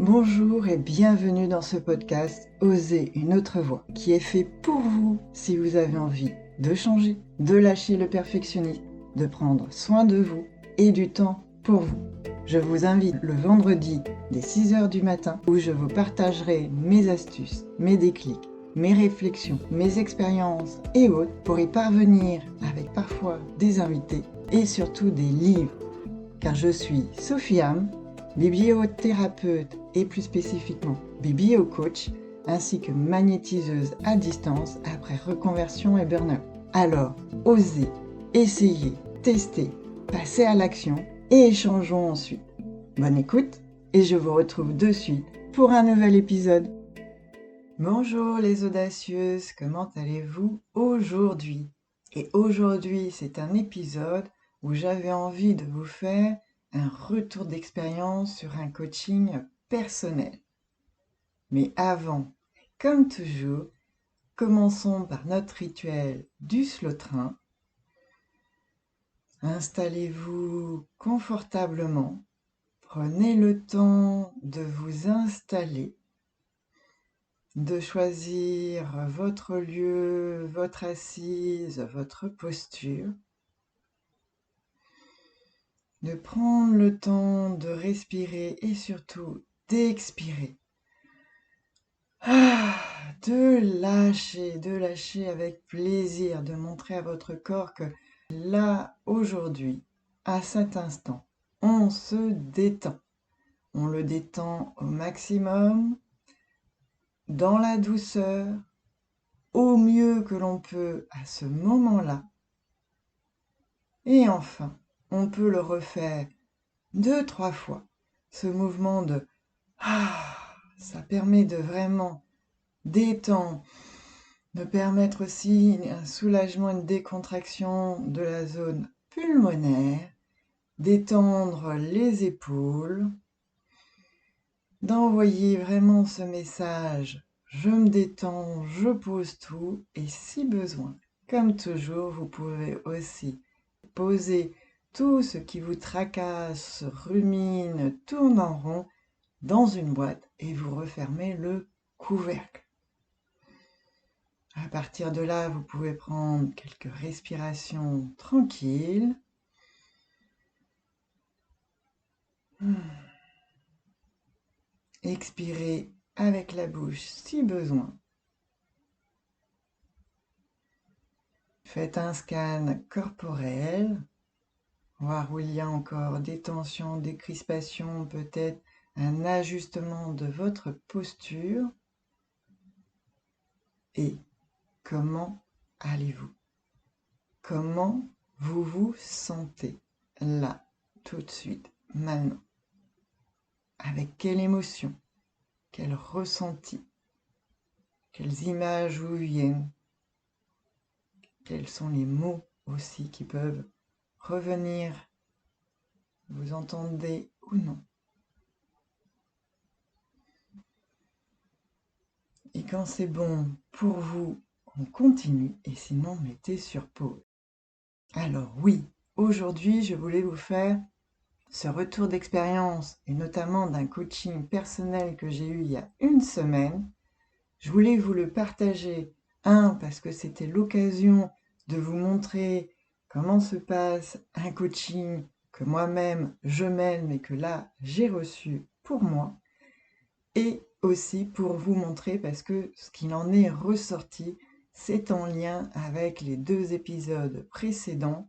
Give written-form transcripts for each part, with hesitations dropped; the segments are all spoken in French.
Bonjour et bienvenue dans ce podcast Oser une autre voie qui est fait pour vous si vous avez envie de changer, de lâcher le perfectionnisme, de prendre soin de vous et du temps pour vous. Je vous invite le vendredi dès 6h du matin où je vous partagerai mes astuces, mes déclics, mes réflexions, mes expériences et autres pour y parvenir avec parfois des invités et surtout des livres. Car je suis Sophie Am, bibliothérapeute et plus spécifiquement bibliocoach, ainsi que magnétiseuse à distance après reconversion et burn-out. Alors, osez, essayez, testez, passez à l'action et échangeons ensuite. Bonne écoute et je vous retrouve de suite pour un nouvel épisode. Bonjour les audacieuses, comment allez-vous aujourd'hui ? Et aujourd'hui, c'est un épisode où j'avais envie de vous faire un retour d'expérience sur un coaching personnel. Mais avant, comme toujours, commençons par notre rituel du slow train. Installez-vous confortablement, prenez le temps de vous installer, de choisir votre lieu, votre assise, votre posture. De prendre le temps de respirer et surtout d'expirer. De lâcher avec plaisir, de montrer à votre corps que là, aujourd'hui, à cet instant, on se détend. On le détend au maximum, dans la douceur, au mieux que l'on peut à ce moment-là. Et enfin, on peut le refaire 2-3 fois. Ce mouvement de ça permet de vraiment détendre, de permettre aussi un soulagement, une décontraction de la zone pulmonaire, d'étendre les épaules, d'envoyer vraiment ce message, je me détends, je pose tout, et si besoin, comme toujours, vous pouvez aussi poser tout ce qui vous tracasse, rumine, tourne en rond dans une boîte et vous refermez le couvercle. À partir de là, vous pouvez prendre quelques respirations tranquilles. Expirez avec la bouche si besoin. Faites un scan corporel, voir où il y a encore des tensions, des crispations, peut-être un ajustement de votre posture. Et comment allez-vous ? Comment vous vous sentez là, tout de suite, maintenant ? Avec quelle émotion ? Quel ressenti ? Quelles images vous viennent ? Quels sont les mots aussi qui peuvent revenir ? Vous entendez ou non ? Et quand c'est bon pour vous, on continue et sinon mettez sur pause. Alors oui, aujourd'hui je voulais vous faire ce retour d'expérience et notamment d'un coaching personnel que j'ai eu il y a une semaine. Je voulais vous le partager, parce que c'était l'occasion de vous montrer comment se passe un coaching que moi-même je mène mais que là j'ai reçu pour moi, et aussi pour vous montrer parce que ce qu'il en est ressorti, c'est en lien avec les 2 épisodes précédents,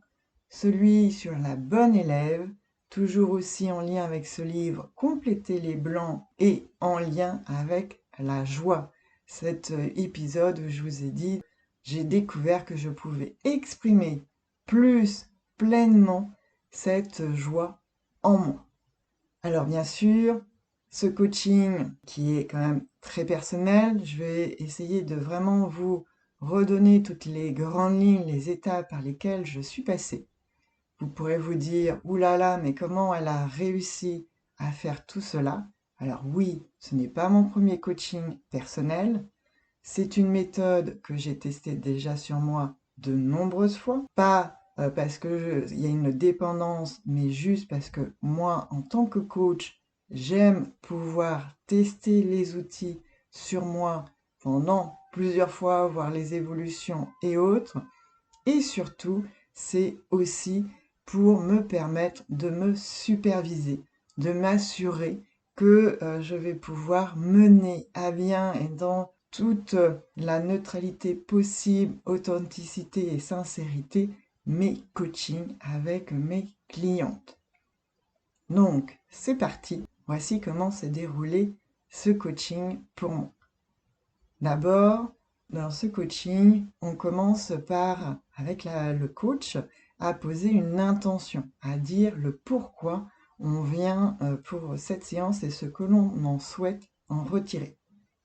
celui sur la bonne élève, toujours aussi en lien avec ce livre Compléter les blancs et en lien avec la joie. Cet épisode où je vous ai dit, j'ai découvert que je pouvais exprimer plus pleinement cette joie en moi. Alors bien sûr, ce coaching qui est quand même très personnel, je vais essayer de vraiment vous redonner toutes les grandes lignes, les étapes par lesquelles je suis passée. Vous pourrez vous dire, oulala, mais comment elle a réussi à faire tout cela ? Alors oui, ce n'est pas mon premier coaching personnel, c'est une méthode que j'ai testée déjà sur moi de nombreuses fois, pas parce qu'il y a une dépendance, mais juste parce que moi, en tant que coach, J'aime pouvoir tester les outils sur moi pendant plusieurs fois, voir les évolutions et autres. Et surtout, c'est aussi pour me permettre de me superviser, de m'assurer que je vais pouvoir mener à bien et dans toute la neutralité possible, authenticité et sincérité, mes coachings avec mes clientes. Donc, c'est parti. Voici comment s'est déroulé ce coaching pour moi. D'abord, dans ce coaching, on commence par, avec le coach, à poser une intention, à dire le pourquoi on vient pour cette séance et ce que l'on en souhaite en retirer.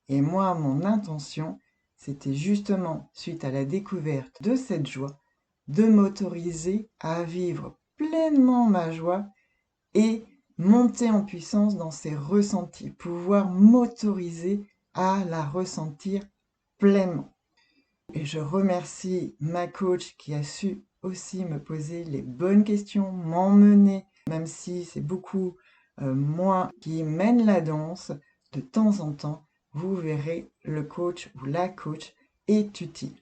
Et moi, mon intention, c'était justement, suite à la découverte de cette joie, de m'autoriser à vivre pleinement ma joie et monter en puissance dans ces ressentis, pouvoir m'autoriser à la ressentir pleinement. Et je remercie ma coach qui a su aussi me poser les bonnes questions, m'emmener, même si c'est beaucoup moi qui mène la danse, de temps en temps, vous verrez, le coach ou la coach est utile.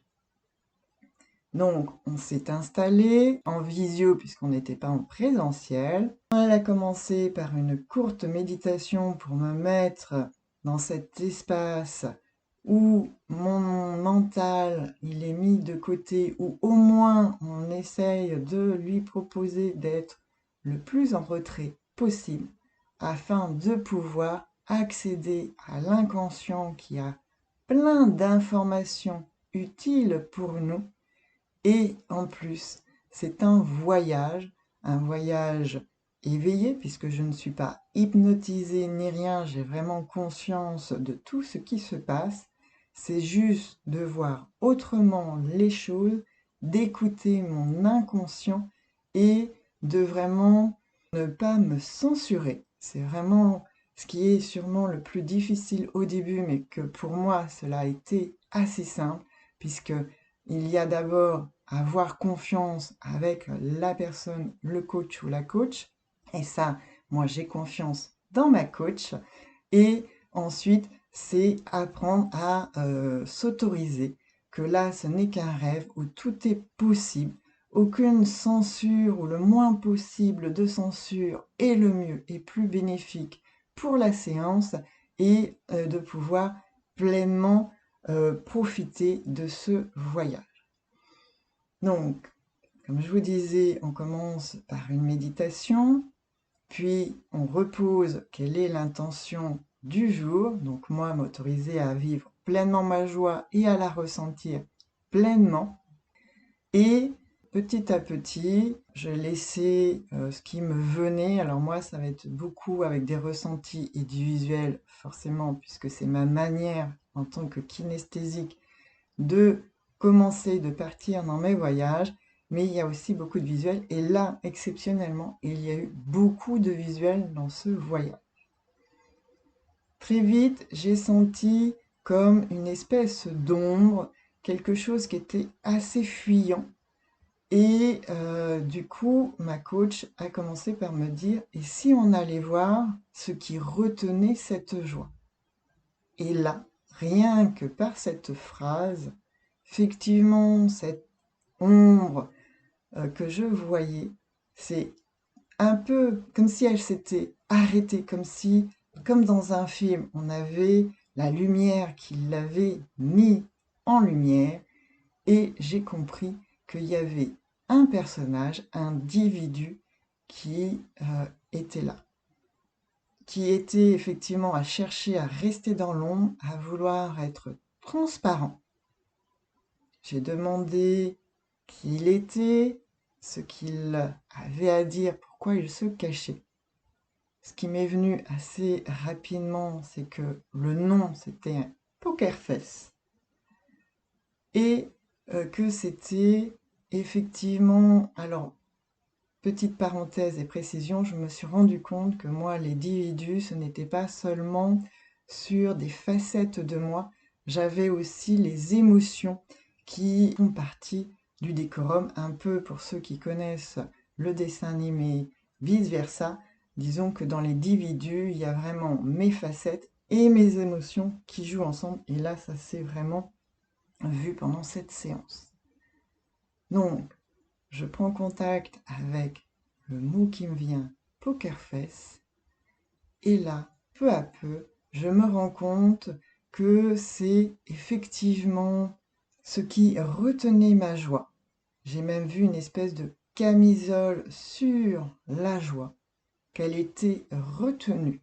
Donc, on s'est installé en visio puisqu'on n'était pas en présentiel. Elle a commencé par une courte méditation pour me mettre dans cet espace où mon mental, il est mis de côté, ou au moins on essaye de lui proposer d'être le plus en retrait possible afin de pouvoir accéder à l'inconscient qui a plein d'informations utiles pour nous. Et en plus, c'est un voyage éveillé, puisque je ne suis pas hypnotisée ni rien, j'ai vraiment conscience de tout ce qui se passe. C'est juste de voir autrement les choses, d'écouter mon inconscient et de vraiment ne pas me censurer. C'est vraiment ce qui est sûrement le plus difficile au début, mais que pour moi, cela a été assez simple, puisque il y a d'abord avoir confiance avec la personne, le coach ou la coach. Et ça, moi, j'ai confiance dans ma coach. Et ensuite, c'est apprendre à s'autoriser que là, ce n'est qu'un rêve où tout est possible. Aucune censure ou le moins possible de censure est le mieux et plus bénéfique pour la séance et de pouvoir pleinement profiter de ce voyage. Donc, comme je vous disais, on commence par une méditation, puis on repose quelle est l'intention du jour. Donc moi, m'autoriser à vivre pleinement ma joie et à la ressentir pleinement. Et petit à petit, je laissais ce qui me venait. Alors moi, ça va être beaucoup avec des ressentis et du visuel, forcément, puisque c'est ma manière en tant que kinesthésique de commencer, de partir dans mes voyages, mais il y a aussi beaucoup de visuels. Et là, exceptionnellement, il y a eu beaucoup de visuels dans ce voyage. Très vite, j'ai senti comme une espèce d'ombre, quelque chose qui était assez fuyant. Et du coup, ma coach a commencé par me dire, et si on allait voir ce qui retenait cette joie? Et là, rien que par cette phrase, effectivement, cette ombre que je voyais, c'est un peu comme si elle s'était arrêtée, comme dans un film, on avait la lumière qui l'avait mis en lumière, et j'ai compris qu'il y avait un personnage, un individu qui était là, qui était effectivement à chercher à rester dans l'ombre, à vouloir être transparent. J'ai demandé qui il était, ce qu'il avait à dire, pourquoi il se cachait. Ce qui m'est venu assez rapidement, c'est que le nom, c'était Pokerface. Et que c'était effectivement... Alors, petite parenthèse et précision, je me suis rendu compte que moi, l'individu, ce n'était pas seulement sur des facettes de moi, j'avais aussi les émotions qui font partie du décorum, un peu pour ceux qui connaissent le dessin animé, vice-versa. Disons que dans les individus, il y a vraiment mes facettes et mes émotions qui jouent ensemble. Et là, ça s'est vraiment vu pendant cette séance. Donc, je prends contact avec le mot qui me vient, poker face. Et là, peu à peu, je me rends compte que c'est effectivement ce qui retenait ma joie. J'ai même vu une espèce de camisole sur la joie, qu'elle était retenue.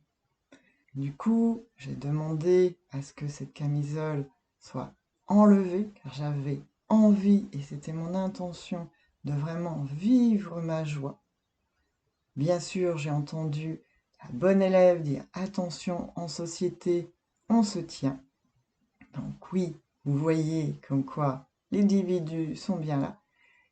Du coup, j'ai demandé à ce que cette camisole soit enlevée, car j'avais envie, et c'était mon intention, de vraiment vivre ma joie. Bien sûr, j'ai entendu la bonne élève dire « Attention, en société, on se tient ». Donc oui, vous voyez comme quoi les individus sont bien là.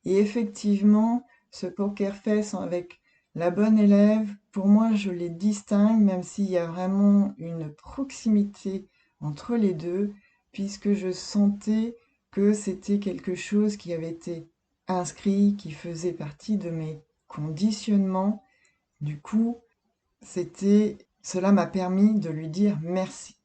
Et effectivement, ce poker face avec la bonne élève, pour moi, je les distingue, même s'il y a vraiment une proximité entre les deux, puisque je sentais que c'était quelque chose qui avait été inscrit, qui faisait partie de mes conditionnements. Du coup, cela m'a permis de lui dire merci.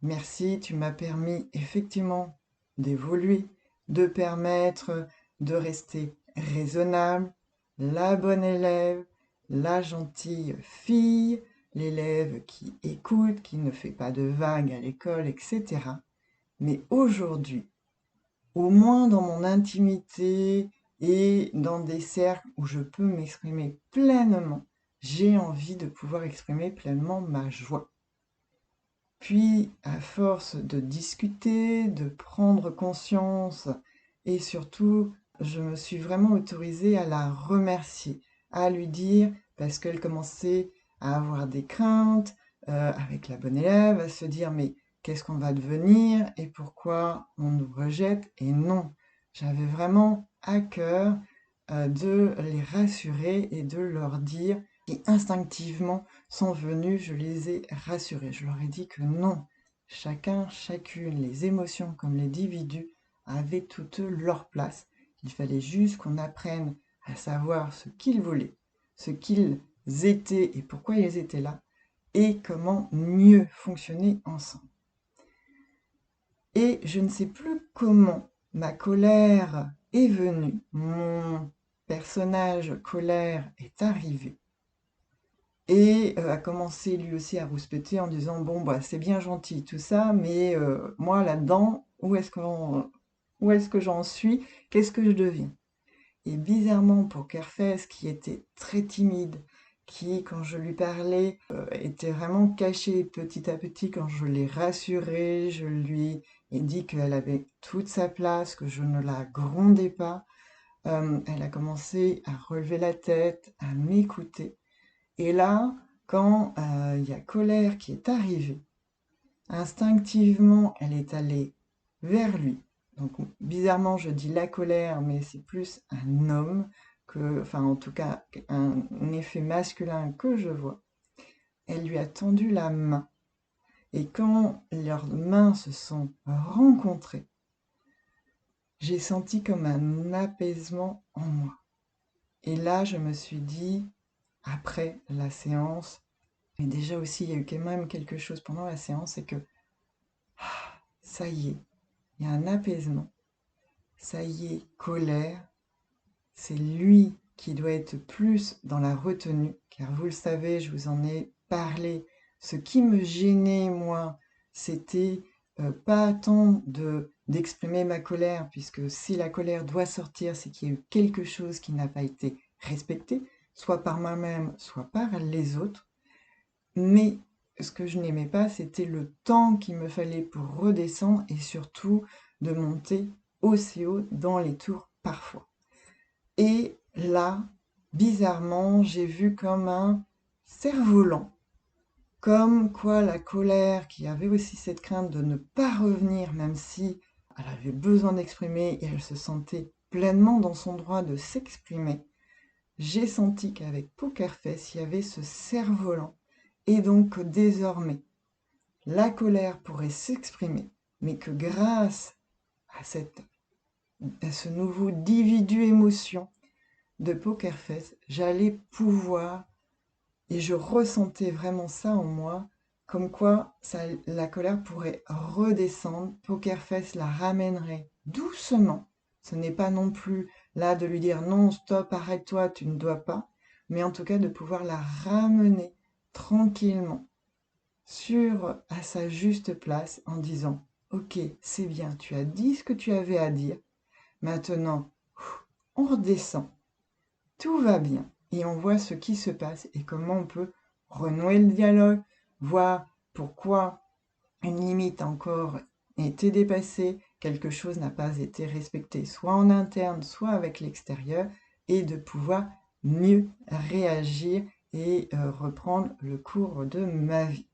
Merci, tu m'as permis effectivement d'évoluer, de permettre de rester raisonnable, la bonne élève, la gentille fille, l'élève qui écoute, qui ne fait pas de vagues à l'école, etc. Mais aujourd'hui, au moins dans mon intimité et dans des cercles où je peux m'exprimer pleinement, j'ai envie de pouvoir exprimer pleinement ma joie. Puis, à force de discuter, de prendre conscience, et surtout, je me suis vraiment autorisée à la remercier, à lui dire, parce qu'elle commençait à avoir des craintes, avec la bonne élève, à se dire, mais qu'est-ce qu'on va devenir et pourquoi on nous rejette? Et non, j'avais vraiment à cœur de les rassurer et de leur dire, et instinctivement sont venus, je les ai rassurés. Je leur ai dit que non, chacun, chacune, les émotions comme les individus avaient toutes leur place. Il fallait juste qu'on apprenne à savoir ce qu'ils voulaient, ce qu'ils étaient et pourquoi ils étaient là, et comment mieux fonctionner ensemble. Et je ne sais plus comment ma colère est venue, mon personnage colère est arrivé, et a commencé lui aussi à rouspéter en disant « Bon, bah, c'est bien gentil tout ça, mais moi là-dedans, où est-ce que j'en suis? Qu'est-ce que je deviens ?» Et bizarrement, Pokerface, qui était très timide, qui, quand je lui parlais, était vraiment caché petit à petit, quand je l'ai rassurée, je lui ai dit qu'elle avait toute sa place, que je ne la grondais pas, elle a commencé à relever la tête, à m'écouter. Et là, quand il y a colère qui est arrivée, instinctivement, elle est allée vers lui. Donc, bizarrement, je dis la colère, mais c'est plus un homme, enfin, en tout cas, un effet masculin que je vois. Elle lui a tendu la main. Et quand leurs mains se sont rencontrées, j'ai senti comme un apaisement en moi. Et là, je me suis dit, après la séance, mais déjà aussi, il y a eu quand même quelque chose pendant la séance, c'est que ça y est, il y a un apaisement. Ça y est, colère, c'est lui qui doit être plus dans la retenue, car vous le savez, je vous en ai parlé. Ce qui me gênait, moi, c'était pas tant d'exprimer ma colère, puisque si la colère doit sortir, c'est qu'il y a eu quelque chose qui n'a pas été respecté, soit par moi-même, soit par les autres. Mais ce que je n'aimais pas, c'était le temps qu'il me fallait pour redescendre et surtout de monter aussi haut dans les tours parfois. Et là, bizarrement, j'ai vu comme un cerf-volant, comme quoi la colère, qui avait aussi cette crainte de ne pas revenir, même si elle avait besoin d'exprimer et elle se sentait pleinement dans son droit de s'exprimer, j'ai senti qu'avec Pokerface, il y avait ce cerf-volant. Et donc que désormais, la colère pourrait s'exprimer, mais que grâce à ce nouveau individu émotion de Pokerface, j'allais pouvoir Et je ressentais vraiment ça en moi, comme quoi la colère pourrait redescendre, Poker Face la ramènerait doucement. Ce n'est pas non plus là de lui dire non, stop, arrête-toi, tu ne dois pas, mais en tout cas de pouvoir la ramener tranquillement à sa juste place en disant ok, c'est bien, tu as dit ce que tu avais à dire, maintenant on redescend, tout va bien et on voit ce qui se passe et comment on peut renouer le dialogue, voir pourquoi une limite a encore été dépassée, quelque chose n'a pas été respecté, soit en interne, soit avec l'extérieur, et de pouvoir mieux réagir et reprendre le cours de ma vie.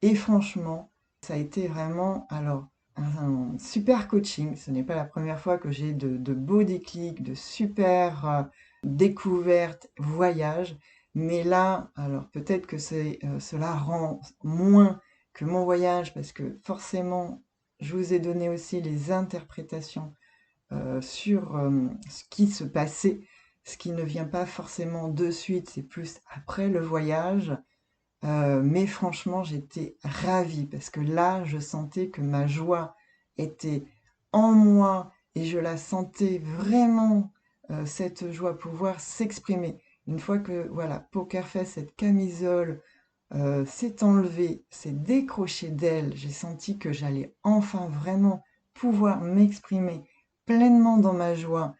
Et franchement, ça a été vraiment un super coaching. Ce n'est pas la première fois que j'ai de beaux déclics, de super découvertes, voyages. Mais là, alors peut-être que cela rend moins que mon voyage parce que forcément, je vous ai donné aussi les interprétations sur ce qui se passait, ce qui ne vient pas forcément de suite, c'est plus après le voyage. Mais franchement, j'étais ravie parce que là, je sentais que ma joie était en moi et je la sentais vraiment, cette joie pouvoir s'exprimer. Une fois que, voilà, Poker Face, cette camisole, s'est enlevée, s'est décrochée d'elle, j'ai senti que j'allais enfin vraiment pouvoir m'exprimer pleinement dans ma joie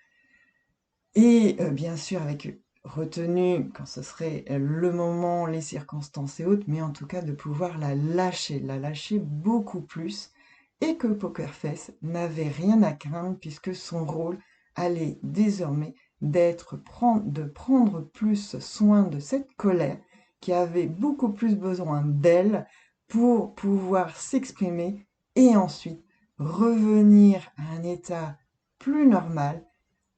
et bien sûr avec retenue quand ce serait le moment, les circonstances et autres, mais en tout cas de pouvoir la lâcher beaucoup plus et que Poker Face n'avait rien à craindre puisque son rôle allait désormais de prendre plus soin de cette colère qui avait beaucoup plus besoin d'elle pour pouvoir s'exprimer et ensuite revenir à un état plus normal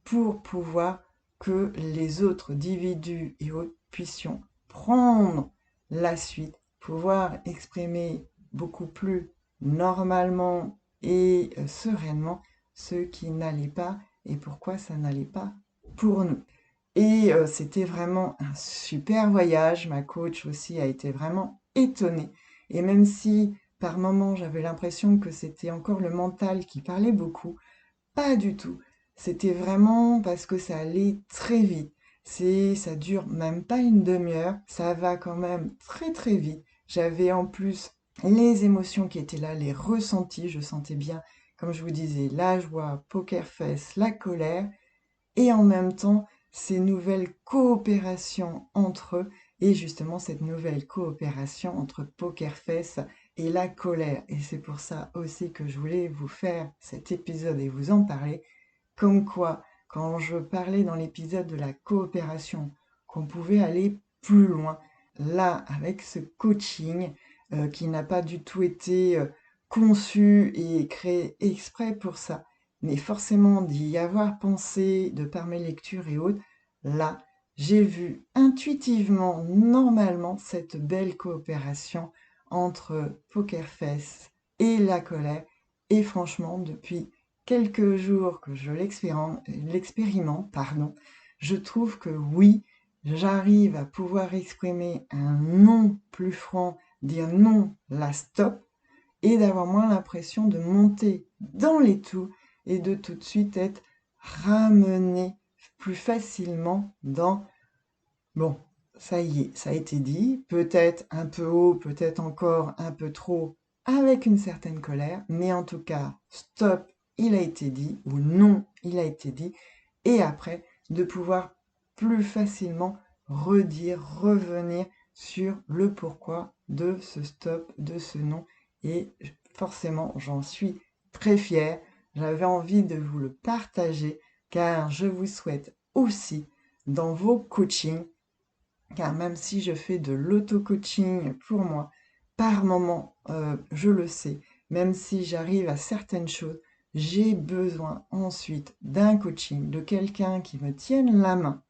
pour pouvoir que les autres individus et autres puissions prendre la suite, pouvoir exprimer beaucoup plus normalement et sereinement ce qui n'allait pas et pourquoi ça n'allait pas pour nous. Et c'était vraiment un super voyage. Ma coach aussi a été vraiment étonnée. Et même si par moments j'avais l'impression que c'était encore le mental qui parlait beaucoup, pas du tout. C'était vraiment parce que ça allait très vite. Ça dure même pas une demi-heure, ça va quand même très très vite. J'avais en plus les émotions qui étaient là, les ressentis, je sentais bien, comme je vous disais, la joie, Poker Face, la colère, et en même temps ces nouvelles coopérations entre eux, et justement cette nouvelle coopération entre Poker Face et la colère. Et c'est pour ça aussi que je voulais vous faire cet épisode et vous en parler, comme quoi, quand je parlais dans l'épisode de la coopération, qu'on pouvait aller plus loin, là, avec ce coaching qui n'a pas du tout été conçu et créé exprès pour ça, mais forcément d'y avoir pensé de par mes lectures et autres, là, j'ai vu intuitivement, normalement, cette belle coopération entre Poker Face et la colère. Et franchement, depuis quelques jours que je l'expérimente, pardon, je trouve que oui, j'arrive à pouvoir exprimer un non plus franc, dire non, la stop, et d'avoir moins l'impression de monter dans les tours et de tout de suite être ramené plus facilement dans bon, ça y est, ça a été dit, peut-être un peu haut, peut-être encore un peu trop, avec une certaine colère, mais en tout cas, stop, il a été dit, ou non, il a été dit, et après, de pouvoir plus facilement redire, revenir sur le pourquoi de ce stop, de ce non, et forcément, j'en suis très fière, j'avais envie de vous le partager, car je vous souhaite aussi, dans vos coachings, car même si je fais de l'auto-coaching pour moi, par moment, je le sais, même si j'arrive à certaines choses, j'ai besoin ensuite d'un coaching, de quelqu'un qui me tienne la main,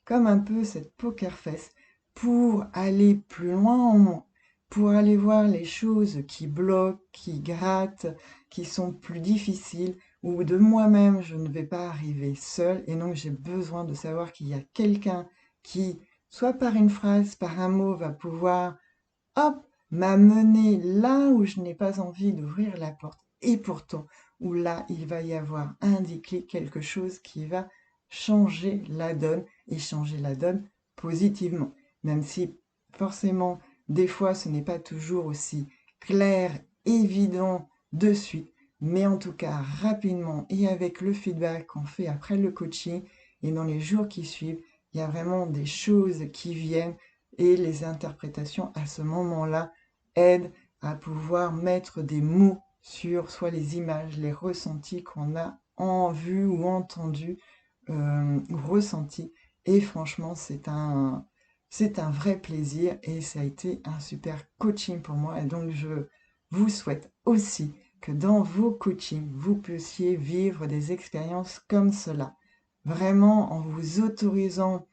comme un peu cette Poker Face, pour aller plus loin en moi, pour aller voir les choses qui bloquent, qui grattent, qui sont plus difficiles, ou de moi-même, je ne vais pas arriver seule, et donc j'ai besoin de savoir qu'il y a quelqu'un qui soit par une phrase, par un mot, va pouvoir, hop, m'amener là où je n'ai pas envie d'ouvrir la porte. Et pourtant, où là, il va y avoir un déclic, quelque chose qui va changer la donne et changer la donne positivement. Même si, forcément, des fois, ce n'est pas toujours aussi clair, évident de suite. Mais en tout cas, rapidement et avec le feedback qu'on fait après le coaching et dans les jours qui suivent, il y a vraiment des choses qui viennent et les interprétations à ce moment-là aident à pouvoir mettre des mots sur soit les images, les ressentis qu'on a en vue ou entendu ou ressenti. Et franchement, c'est un vrai plaisir et ça a été un super coaching pour moi. Et donc, je vous souhaite aussi que dans vos coachings, vous puissiez vivre des expériences comme cela. Vraiment en vous autorisant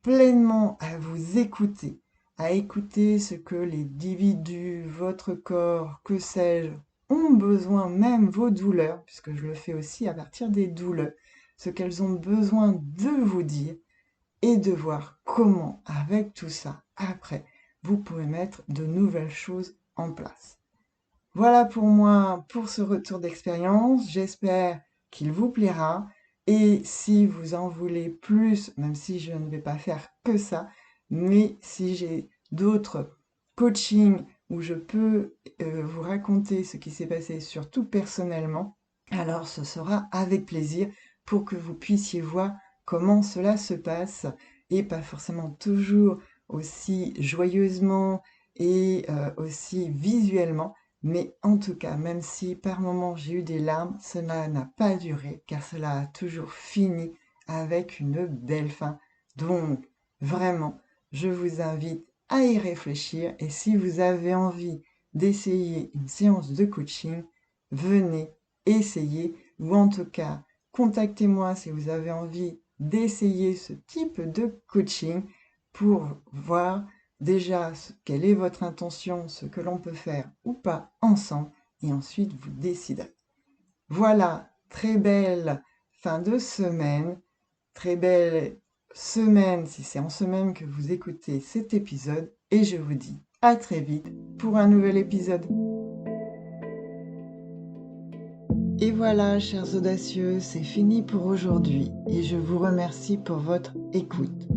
pleinement à écouter ce que les individus, votre corps, que sais-je, ont besoin, même vos douleurs, puisque je le fais aussi à partir des douleurs, ce qu'elles ont besoin de vous dire, et de voir comment, avec tout ça, après, vous pouvez mettre de nouvelles choses en place. Voilà pour moi, pour ce retour d'expérience. J'espère qu'il vous plaira. Et si vous en voulez plus, même si je ne vais pas faire que ça, mais si j'ai d'autres coachings où je peux vous raconter ce qui s'est passé, surtout personnellement, alors ce sera avec plaisir pour que vous puissiez voir comment cela se passe et pas forcément toujours aussi joyeusement et aussi visuellement. Mais en tout cas, même si par moments j'ai eu des larmes, cela n'a pas duré, car cela a toujours fini avec une belle fin. Donc, vraiment, je vous invite à y réfléchir et si vous avez envie d'essayer une séance de coaching, venez essayer ou en tout cas, contactez-moi si vous avez envie d'essayer ce type de coaching pour voir déjà quelle est votre intention, ce que l'on peut faire ou pas ensemble, et ensuite vous déciderez. Voilà, très belle fin de semaine, très belle semaine si c'est en semaine que vous écoutez cet épisode, et je vous dis à très vite pour un nouvel épisode. Et voilà, chers audacieux, c'est fini pour aujourd'hui, et je vous remercie pour votre écoute.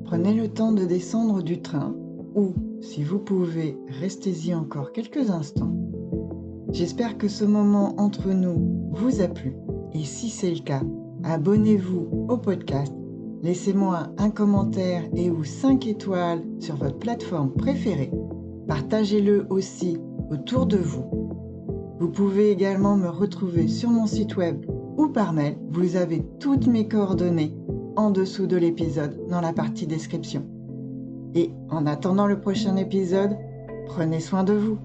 Prenez le temps de descendre du train, ou, si vous pouvez, restez-y encore quelques instants. J'espère que ce moment entre nous vous a plu, et si c'est le cas, abonnez-vous au podcast, laissez-moi un commentaire et ou 5 étoiles sur votre plateforme préférée. Partagez-le aussi autour de vous. Vous pouvez également me retrouver sur mon site web ou par mail. Vous avez toutes mes coordonnées en dessous de l'épisode dans la partie description. Et en attendant le prochain épisode, prenez soin de vous.